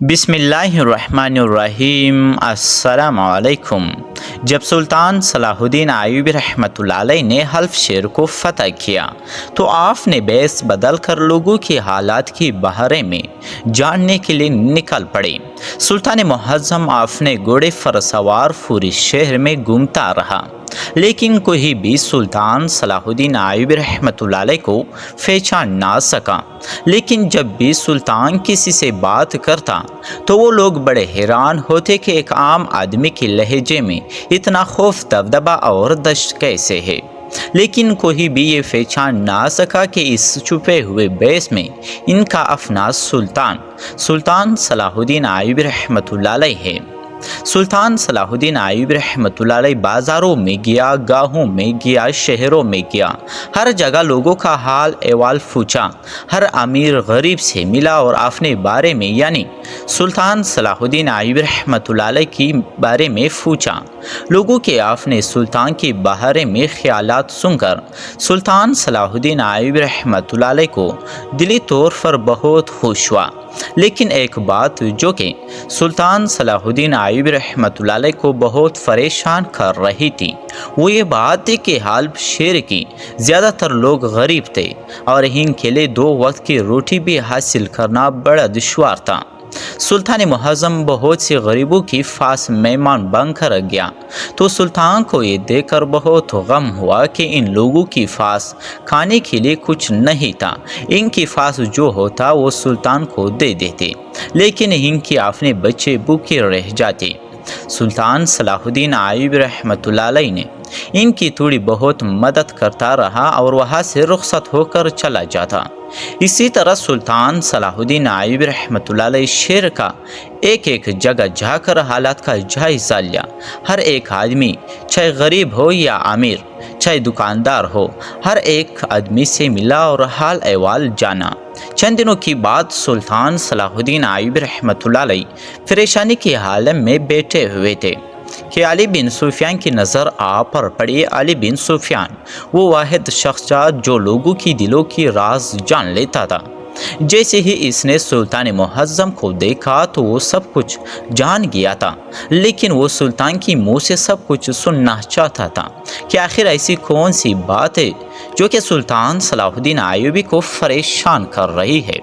بسم اللہ الرحمن الرحیم۔ السلام علیکم۔ جب سلطان صلاح الدین ایوبی رحمۃ اللہ علیہ نے حلب شہر کو فتح کیا تو آپ نے بیس بدل کر لوگوں کی حالات کے بارے میں جاننے کے لیے نکل پڑے۔ سلطان معظم آپ نے گھوڑے پر سوار پورے شہر میں گھومتا رہا، لیکن کوئی بھی سلطان صلاح الدین ایوبی رحمۃ اللہ علیہ کو پہچان نہ سکا۔ لیکن جب بھی سلطان کسی سے بات کرتا تو وہ لوگ بڑے حیران ہوتے کہ ایک عام آدمی کے لہجے میں اتنا خوف، دبدبا اور دشت کیسے ہے۔ لیکن کوئی بھی یہ پہچان نہ سکا کہ اس چھپے ہوئے بیس میں ان کا افناس سلطان صلاح الدین ایوبی رحمۃ اللہ علیہ ہے۔ سلطان صلاح الدین ایوبی رحمۃ اللہ علیہ بازاروں میں گیا، گاہوں میں گیا، شہروں میں گیا، ہر جگہ لوگوں کا حال احوال پوچھا، ہر امیر غریب سے ملا اور اپنے بارے میں یعنی سلطان صلاح الدین ایوبی رحمۃ اللہ علیہ کے بارے میں پوچھا۔ لوگوں کے اپنے سلطان کے بارے میں خیالات سن کر سلطان صلاح الدین ایوبی رحمۃ اللہ علیہ کو دلی طور پر بہت خوش ہوا۔ لیکن ایک بات جو کہ سلطان صلاح الدین ایوبی رحمۃ اللہ علیہ کو بہت پریشان کر رہی تھی، وہ یہ بات تھی کہ حلب شہر کی زیادہ تر لوگ غریب تھے اور ان کے لیے 2 وقت کی روٹی بھی حاصل کرنا بڑا دشوار تھا۔ سلطان معظم بہت سے غریبوں کی پاس مہمان بن کر گیا تو سلطان کو یہ دیکھ کر بہت غم ہوا کہ ان لوگوں کی پاس کھانے کے لیے کچھ نہیں تھا۔ ان کے پاس جو ہوتا وہ سلطان کو دے دیتے، لیکن ان کے اپنے بچے بھوکے رہ جاتے۔ سلطان صلاح الدین ایوبی رحمۃ اللہ علیہ نے ان کی تھوڑی بہت مدد کرتا رہا اور وہاں سے رخصت ہو کر چلا جاتا۔ اسی طرح سلطان صلاح الدین ایوبی رحمۃ اللہ علیہ شہر کا ایک جگہ جا کر حالات کا جائزہ لیا۔ ہر ایک آدمی، چاہے غریب ہو یا امیر، چاہے دکاندار ہو، ہر ایک آدمی سے ملا اور حال احوال جانا۔ چند دنوں کے بعد سلطان صلاح الدین ایوبی رحمۃ اللہ علیہ پریشانی کی حالت میں بیٹھے ہوئے تھے کہ علی بن سفیان کی نظر آپ پر پڑی۔ علی بن سفیان وہ واحد شخص تھا جو لوگوں کی دلوں کی راز جان لیتا تھا۔ جیسے ہی اس نے سلطان معظم کو دیکھا تو وہ سب کچھ جان گیا تھا، لیکن وہ سلطان کی منہ سے سب کچھ سننا چاہتا تھا کہ آخر ایسی کون سی بات ہے جو کہ سلطان صلاح الدین ایوبی کو پریشان کر رہی ہے۔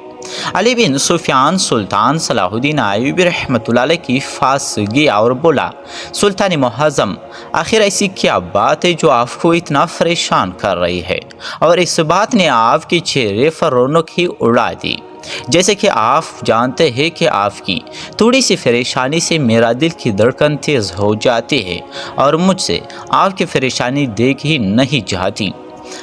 علی بن سفیان سلطان صلاح الدین ایوبی رحمۃ اللہ علیہ کی پاس گیا اور بولا، سلطان معظم، آخر ایسی کیا بات ہے جو آپ کو اتنا پریشان کر رہی ہے؟ اور اس بات نے آپ کے چہرے پر رونق ہی اڑا دی۔ جیسے کہ آپ جانتے ہیں کہ آپ کی تھوڑی سی پریشانی سے میرا دل کی دھڑکن تیز ہو جاتی ہے اور مجھ سے آپ کی پریشانی دیکھ ہی نہیں جاتی۔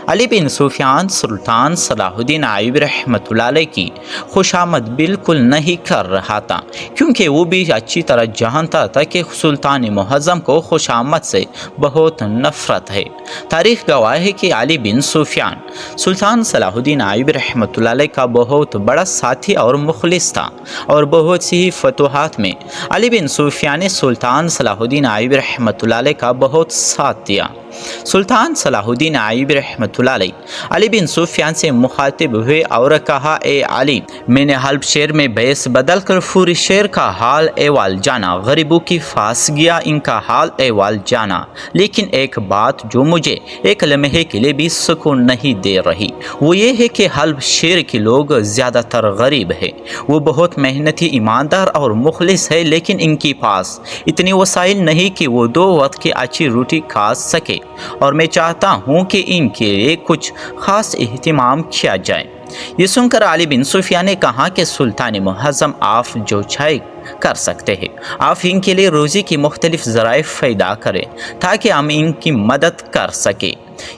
علی بن سفیان سلطان صلاح الدین ایوبی رحمۃ اللہ علیہ کی خوشامد بالکل نہیں کر رہا تھا، کیونکہ وہ بھی اچھی طرح جانتا تھا کہ سلطان معظم کو خوشامد سے بہت نفرت ہے۔ تاریخ گواہ ہے کہ علی بن سفیان سلطان صلاح الدین ایوبی رحمۃ اللہ علیہ کا بہت بڑا ساتھی اور مخلص تھا، اور بہت سی فتوحات میں علی بن سفیان نے سلطان صلاح الدین ایوبی رحمۃ اللہ علیہ کا بہت ساتھ دیا۔ سلطان صلاح الدین ایوبی رحمۃ اللہ علیہ علی بن سفیان سے مخاطب ہوئے اور کہا، اے علی، میں نے حلب شہر میں بیس بدل کر پورے شہر کا حال احوال جانا، غریبوں کی پاس گیا، ان کا حال احوال جانا، لیکن ایک بات جو مجھے ایک لمحے کے لیے بھی سکون نہیں دے رہی وہ یہ ہے کہ حلب شہر کے لوگ زیادہ تر غریب ہیں۔ وہ بہت محنتی، ایماندار اور مخلص ہے، لیکن ان کے پاس اتنی وسائل نہیں کہ وہ 2 وقت کی اچھی روٹی کھا سکے، اور میں چاہتا ہوں کہ ان کے لیے کچھ خاص اہتمام کیا جائے۔ یہ سن کر علی بن سفیان نے کہا کہ سلطان معظم، آپ جو چاہے کر سکتے ہیں، آپ ان کے لیے روزی کی مختلف ذرائع پیدا کریں تاکہ ہم ان کی مدد کر سکیں۔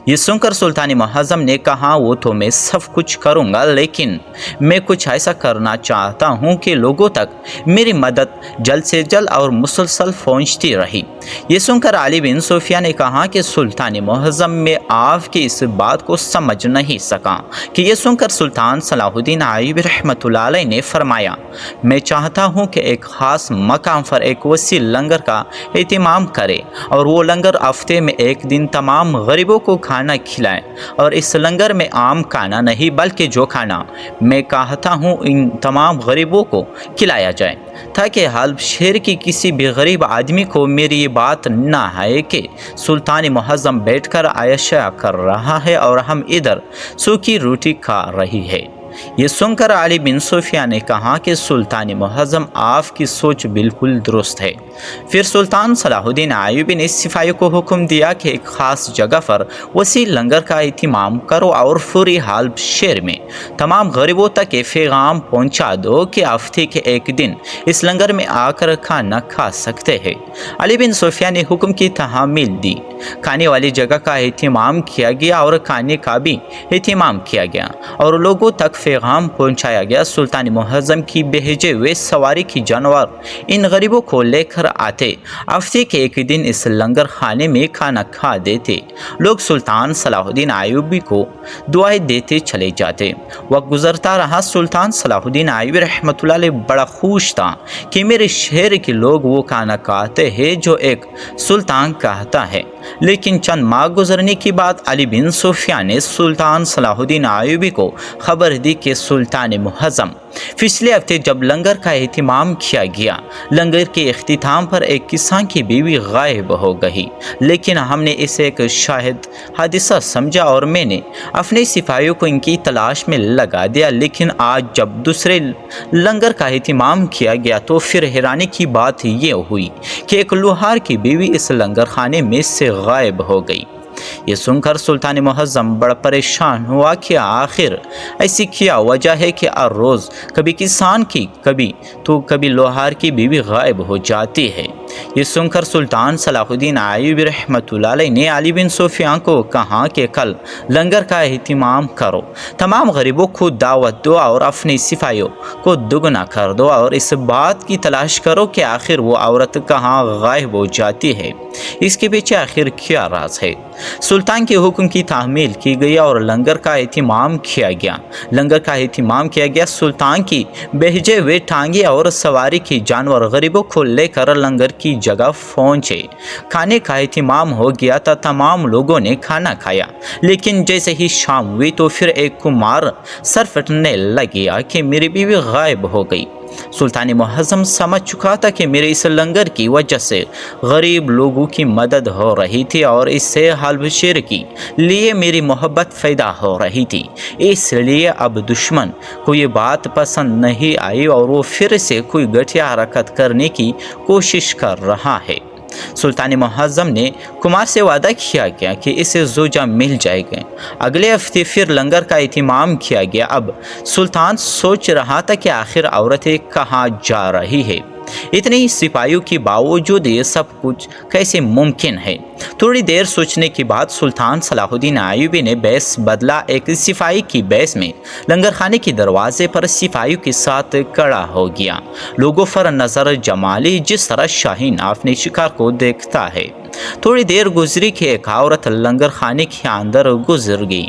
یہ سن کر سلطان معظم نے کہا، وہ تو میں سب کچھ کروں گا، لیکن میں کچھ ایسا کرنا چاہتا ہوں کہ لوگوں تک میری مدد جلد سے جلد اور مسلسل پہنچتی رہی۔ یہ سن کر علی بن سفیان نے کہا کہ سلطان معظم، میں آپ کی اس بات کو سمجھ نہیں سکا کہ یہ سن کر سلطان صلاح الدین ایوبی رحمۃ اللہ علیہ نے فرمایا، میں چاہتا ہوں کہ ایک خاص مقام پر ایک وسیع لنگر کا اہتمام کرے، اور وہ لنگر ہفتے میں ایک دن تمام غریبوں کو کو کھانا کھلائیں اور اس لنگر میں عام کھانا نہیں بلکہ جو کھانا میں کہتا ہوں ان تمام غریبوں کو کھلایا جائے، تاکہ حلب شہر کی کسی بھی غریب آدمی کو میری یہ بات نہ ہے کہ سلطان معظم بیٹھ کر عیاشیاں کر رہا ہے اور ہم ادھر سوکھی روٹی کھا رہی ہے۔ یہ سن کر علی بن سفیان نے کہا کہ سلطان معظم آپ کی سوچ بالکل درست ہے۔ پھر سلطان صلاح الدین ایوبی نے سپاہیوں کو حکم دیا کہ ایک خاص جگہ پر وسیع لنگر کا اہتمام کرو اور فوری حلب شہر میں تمام غریبوں تک یہ پیغام پہنچا دو کہ ہفتے کے ایک دن اس لنگر میں آ کر کھانا کھا سکتے ہیں۔ علی بن سفیان نے حکم کی تحمیل دی، کھانے والی جگہ کا اہتمام کیا گیا اور کھانے کا بھی اہتمام کیا گیا اور لوگوں تک پیغام پہنچایا گیا۔ سلطان معظم کی بھیجے ہوئے سواری کی جانور ان غریبوں کو لے کر آتے، ہفتے کے ایک دن اس لنگر خانے میں کھانا کھا دیتے۔ لوگ سلطان صلاح الدین ایوبی کو دعائیں دیتے چلے جاتے۔ وقت گزرتا رہا، سلطان صلاح الدین ایوبی رحمۃ اللہ علیہ بڑا خوش تھا کہ میرے شہر کے لوگ وہ کھانا کھاتے ہیں جو ایک سلطان کہتا ہے۔ لیکن چند ماہ گزرنے کے بعد علی بن سفیان نے سلطان صلاح الدین ایوبی کو خبر دی کہ سلطان معظم پچھلے ہفتے جب لنگر کا اہتمام کیا گیا، لنگر کے اختتام پر ایک کسان کی بیوی غائب ہو گئی، لیکن ہم نے اسے ایک شاہد حادثہ سمجھا اور میں نے اپنے سپاہیوں کو ان کی تلاش میں لگا دیا۔ لیکن آج جب دوسرے لنگر کا اہتمام کیا گیا تو پھر حیرانی کی بات یہ ہوئی کہ ایک لوہار کی بیوی اس لنگر خانے میں سے غائب ہو گئی۔ یہ سن کر سلطان معظم بڑا پریشان ہوا کہ آخر ایسی کیا وجہ ہے کہ ہر روز کبھی کسان کی کبھی لوہار کی بیوی غائب ہو جاتی ہے۔ یہ سن کر سلطان صلاح الدین ایوبی رحمۃ اللہ علیہ نے علی بن سفیان کو کہا کہ کل لنگر کا اہتمام کرو، تمام غریبوں کو دعوت دو اور اپنے سپاہیوں کو دگنا کر دو اور اس بات کی تلاش کرو کہ آخر وہ عورت کہاں غائب ہو جاتی ہے، اس کے پیچھے آخر کیا راز ہے۔ سلطان کے حکم کی تحمیل کی گئی اور لنگر کا اہتمام کیا گیا۔ سلطان کی بھیجے ہوئے ٹانگے اور سواری کی جانور غریبوں کو لے کر لنگر کی جگہ پہنچے۔ کھانے کا اہتمام ہو گیا تھا، تمام لوگوں نے کھانا کھایا، لیکن جیسے ہی شام ہوئی تو پھر ایک کمار سر پھٹنے لگیا کہ میری بیوی غائب ہو گئی۔ سلطان معظم سمجھ چکا تھا کہ میرے اس لنگر کی وجہ سے غریب لوگوں کی مدد ہو رہی تھی اور اس سے حلب شہر کے لیے میری محبت پیدا ہو رہی تھی، اس لیے اب دشمن کو یہ بات پسند نہیں آئی اور وہ پھر سے کوئی گھٹیا حرکت کرنے کی کوشش کر رہا ہے۔ سلطان معظم نے کمار سے وعدہ کیا کہ اسے زوجہ مل جائے گا۔ اگلے ہفتے پھر لنگر کا اہتمام کیا گیا۔ اب سلطان سوچ رہا تھا کہ آخر عورتیں کہاں جا رہی ہے، اتنے ہی سپاہیوں کے باوجود یہ سب کچھ کیسے ممکن ہے۔ تھوڑی دیر سوچنے کے بعد سلطان صلاح الدین ایوبی نے بیس بدلا۔ ایک سپاہی کی بیس میں لنگر خانے کے دروازے پر سپاہیوں کے ساتھ کھڑا ہو گیا، لوگوں پر نظر جما لی جس طرح شاہین اپنے شکار کو دیکھتا ہے۔ تھوڑی دیر گزری کہ ایک عورت لنگر خانے کے اندر گزر گئی،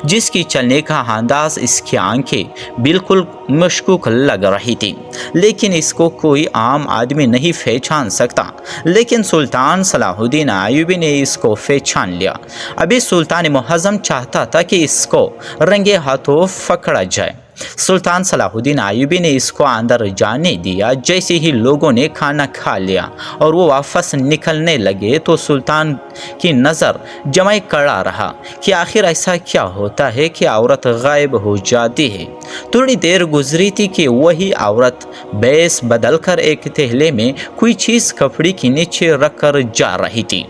جس کی چلنے کا انداز اس کی آنکھیں بالکل مشکوک لگ رہی تھی، لیکن اس کو کوئی عام آدمی نہیں پہچان سکتا۔ لیکن سلطان صلاح الدین ایوبی نے اس کو پہچان لیا۔ ابھی سلطان معظم چاہتا تھا کہ اس کو رنگے ہاتھوں پکڑا جائے۔ سلطان صلاح الدین ایوبی نے اس کو اندر جانے دیا۔ جیسے ہی لوگوں نے کھانا کھا لیا اور وہ واپس نکلنے لگے تو سلطان کی نظر جمائے کھڑا رہا کہ آخر ایسا کیا ہوتا ہے کہ عورت غائب ہو جاتی ہے۔ تھوڑی دیر گزری تھی کہ وہی عورت بیس بدل کر ایک تھیلے میں کوئی چیز کپڑے کے نیچے رکھ کر جا رہی تھی۔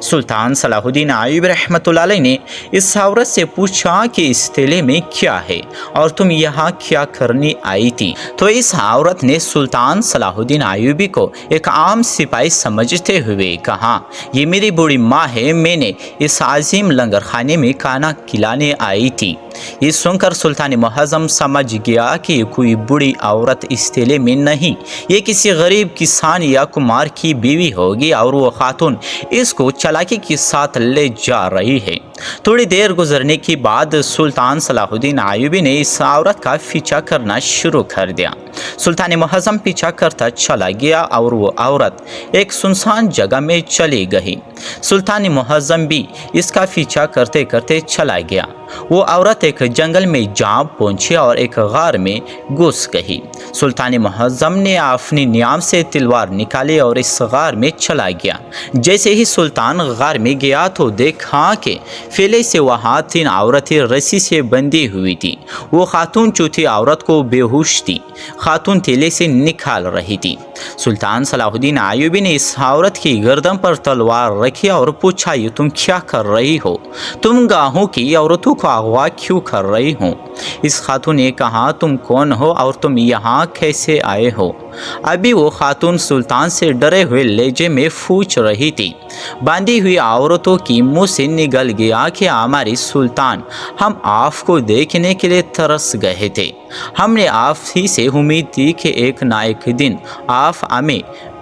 سلطان صلاح الدین ایوبی رحمۃ اللہ علیہ نے اس عورت سے پوچھا کہ اس تھیلے میں کیا ہے اور تم یہاں کیا کرنے آئی تھی؟ تو اس عورت نے سلطان صلاح الدین ایوبی کو ایک عام سپاہی سمجھتے ہوئے کہا، یہ میری بوڑھی ماں ہے، میں نے اس عظیم لنگر خانے میں کھانا کھلانے آئی تھی۔ یہ سن کر سلطان معظم سمجھ گیا کہ یہ کوئی بڑی عورت اس تیلے میں نہیں، یہ کسی غریب کسان یا کمار کی بیوی ہوگی اور وہ خاتون اس کو چالاکی کے ساتھ لے جا رہی ہے۔ تھوڑی دیر گزرنے کے بعد سلطان صلاح الدین ایوبی نے اس عورت کا پیچھا کرنا شروع کر دیا۔ سلطان معظم پیچھا کرتا چلا گیا اور وہ عورت ایک سنسان جگہ میں چلی گئی۔ سلطان معظم بھی اس کا پیچھا کرتے کرتے چلا گیا۔ وہ عورت ایک جنگل میں جا پہنچی اور ایک غار میں گھس گئی۔ سلطان معظم نے اپنی نیام سے تلوار نکالی اور اس غار میں چلا گیا۔ جیسے ہی سلطان غار میں گیا تو دیکھا کہ پہلے سے وہاں 3 عورتیں رسی سے بندھی ہوئی تھی۔ وہ خاتون چوتھی عورت کو بے ہوش تھی، خاتون تیلے سے نکال رہی تھی۔ سلطان صلاح الدین ایوبی نے اس عورت کی گردن پر تلوار رکھی اور پوچھا، یہ تم کیا کر رہی ہو؟ تم گاہوں کی عورتوں کو اغوا کیوں کر رہی ہو؟ اس خاتون نے کہا، تم کون ہو اور تم یہاں کیسے آئے ہو؟ ابھی وہ خاتون سلطان سے ڈرے ہوئے لہجے میں پوچھ رہی تھی۔ باندھی ہوئی عورتوں کی منہ سے نکل گیا کہ ہماری سلطان، ہم آپ کو دیکھنے کے لیے ترس گئے تھے۔ ہم نے آپ ہی سے امید تھی کہ ایک نہ ایک دن آپ ہمیں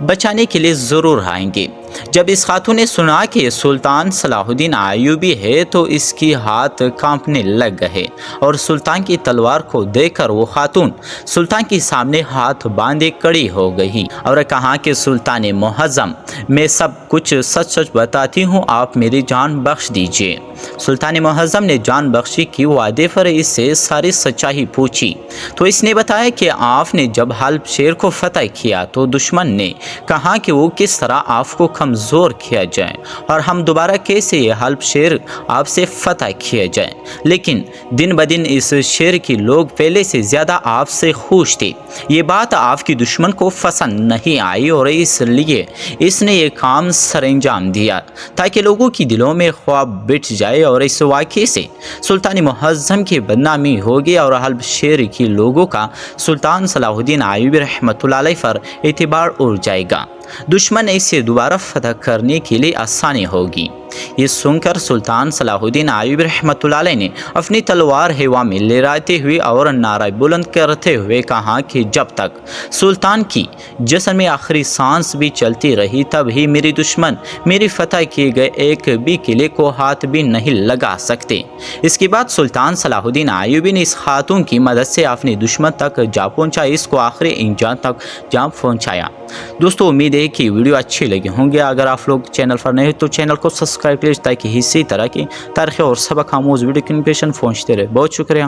بچانے کے لیے ضرور آئیں گے۔ جب اس خاتون نے سنا کہ سلطان صلاح الدین ایوبی ہے تو اس کی ہاتھ کانپنے لگ گئے اور سلطان کی تلوار کو دیکھ کر وہ خاتون سلطان کے سامنے ہاتھ باندھے کھڑی ہو گئی اور کہا کہ سلطان معظم، میں سب کچھ سچ سچ بتاتی ہوں، آپ میری جان بخش دیجیے۔ سلطان معظم نے جان بخشی کی وعدے پر اس سے ساری سچائی پوچھی تو اس نے بتایا کہ آپ نے جب حلب شہر کو فتح کیا تو دشمن نے کہا کہ وہ کس طرح آپ کو کمزور کیا جائے اور ہم دوبارہ کیسے یہ حلب شہر آپ سے فتح کیا جائے، لیکن دن بدن اس شہر کے لوگ پہلے سے زیادہ آپ سے خوش تھے۔ یہ بات آپ کی دشمن کو پسند نہیں آئی اور اس لیے اس نے یہ کام سر انجام دیا تاکہ لوگوں کی دلوں میں خواب بٹھ جائے اور اس واقعے سے سلطان معظم کی بدنامی ہوگی اور حلب شہر کے لوگوں کا سلطان صلاح الدین ایوبی رحمۃ اللہ علیہ پر اعتبار اڑ جائے گا، دشمن اسے دوبارہ فتح کرنے کے لیے آسانی ہوگی۔ یہ سن کر سلطان صلاح الدین ایوبی رحمۃ اللہ علیہ نے اپنی تلوار ہوا میں لہراتے ہوئے اور نعرہ بلند کرتے ہوئے کہا کہ جب تک سلطان کی جسم میں آخری سانس بھی چلتی رہی تب ہی میری دشمن میری فتح کیے گئے ایک بھی قلعے کو ہاتھ بھی نہیں لگا سکتے۔ اس کے بعد سلطان صلاح الدین ایوبی نے اس خاتون کی مدد سے اپنے دشمن تک جا پہنچا، اس کو آخری انجام تک جا پہنچایا۔ دوستو، امید ہے کہ ویڈیو اچھی لگی ہوں گے۔ اگر آپ لوگ چینل پر نئے ہیں تو چینل کو سبسکرائب کیجیے تاکہ اسی طرح کی تاریخی اور سبق آموز ویڈیو کی نوٹیفیکیشن پہنچتے رہے۔ بہت شکریہ۔